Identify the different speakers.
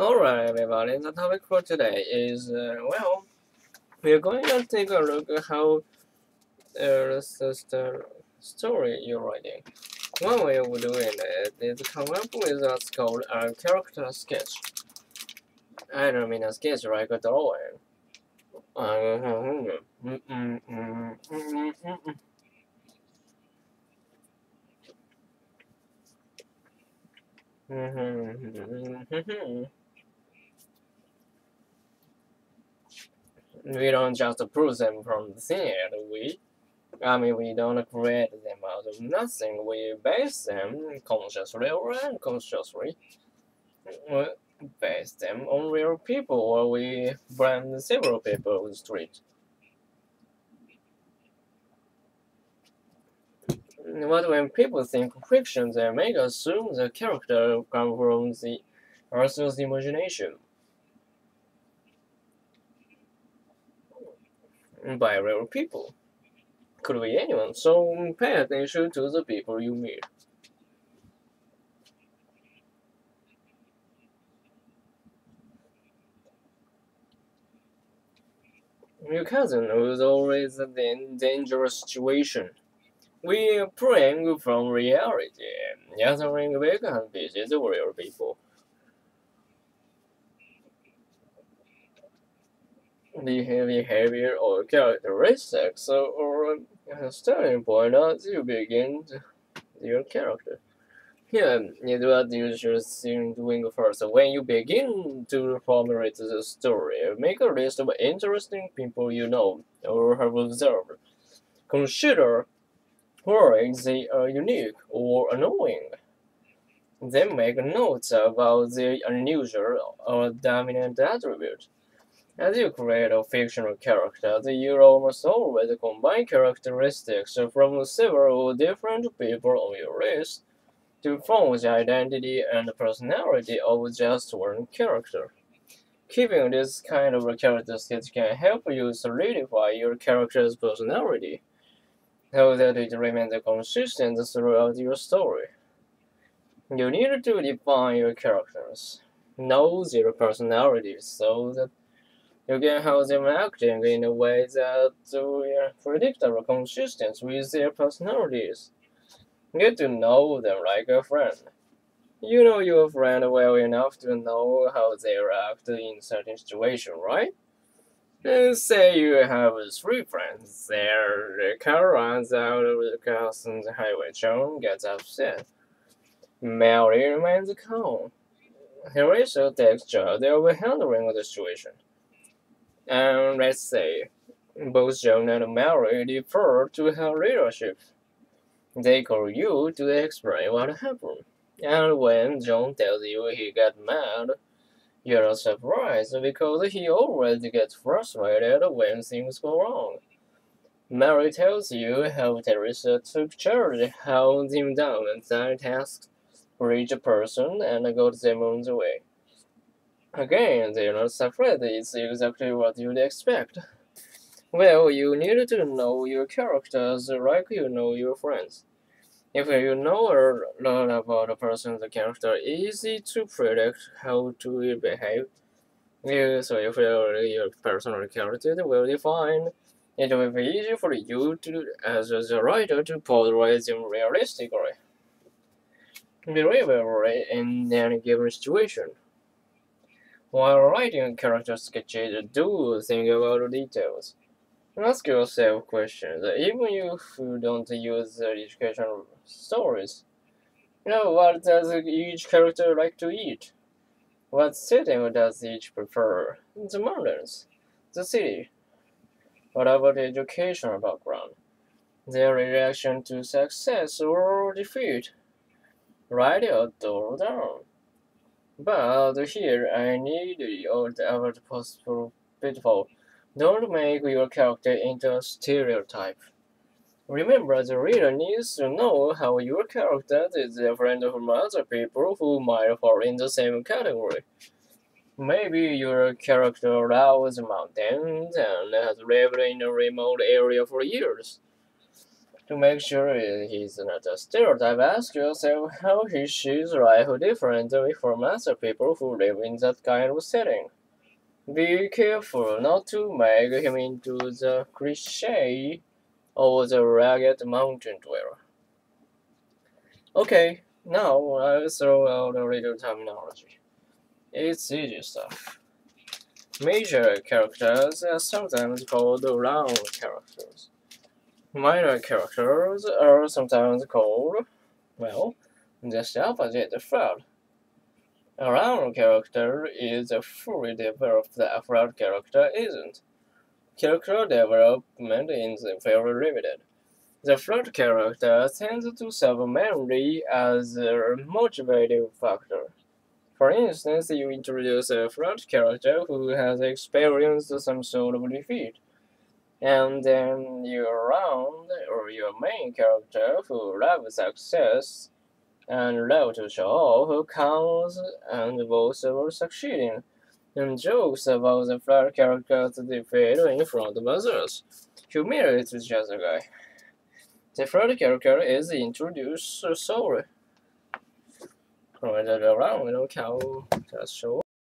Speaker 1: Alright, everybody, the topic for today is, we're going to take a look at how the story you're writing. One way of doing it is come up with what's called a character sketch. I don't mean a sketch like a drawing. We don't just prove them from the thin air, we don't create them out of nothing. We base them consciously or unconsciously. We base them on real people, or we blend several people on the street. But when people think fiction, they make assume the character comes from the author's imagination. By real people. Could be anyone, so pay attention to the people you meet. Your cousin was always in a dangerous situation. We praying from reality, gathering big and visit real people. Behavior or characteristics or a starting point as you begin your character. Here is what you should think doing first. When you begin to formulate the story, make a list of interesting people you know or have observed. Consider why they are unique or annoying. Then make notes about their unusual or dominant attribute. As you create a fictional character, you almost always combine characteristics from several different people on your list to form the identity and personality of just one character. Keeping this kind of characteristics can help you solidify your character's personality, so that it remains consistent throughout your story. You need to define your characters, know their personalities, so that you can have them acting in a way that is predictable, consistent with their personalities. Get to know them like a friend. You know your friend well enough to know how they react in certain situations, right? Say you have 3 friends. Their car runs out of the gas on the highway. John gets upset. Mary remains calm. Horatio takes charge of handling the situation. And let's say both John and Mary defer to her leadership. They call you to explain what happened. And when John tells you he got mad, you're surprised because he always gets frustrated when things go wrong. Mary tells you how Teresa took charge, held him down, and then tasked for each person and got them on the way. Again, they're not surprised, it's exactly what you'd expect. Well, you need to know your characters like you know your friends. If you know a lot about a person's character, it's easy to predict how to behave. So if your personal character is well defined, it will be easy for you to, as a writer, to portray them realistically, believably in any given situation. While writing character sketches, do think about the details. Ask yourself questions, even if you don't use educational stories. What does each character like to eat? What setting does each prefer? The mountains, the city. What about educational background? Their reaction to success or defeat? Write it all down. But here I need your ever possible pitfall. Don't make your character into a stereotype. Remember, the reader needs to know how your character is different from other people who might fall in the same category. Maybe your character loves mountains and has lived in a remote area for years. To make sure he's not a stereotype, ask yourself how she's life different from other people who live in that kind of setting. Be careful not to make him into the cliché or the ragged mountain dweller. Okay, now I'll throw out a little terminology. It's easy stuff. Major characters are sometimes called round characters. Minor characters are sometimes called, well, just the opposite, third. A round character is fully developed, the third character isn't. Character development is very limited. The third character tends to serve mainly as a motivating factor. For instance, you introduce a third character who has experienced some sort of defeat, and then your round or your main character who loves success and love to show off who counts and both are succeeding, and jokes about the third character's defeat in front of others. Humiliates the other guy. The third character is introduced solely. 我们这就让我们看，这说。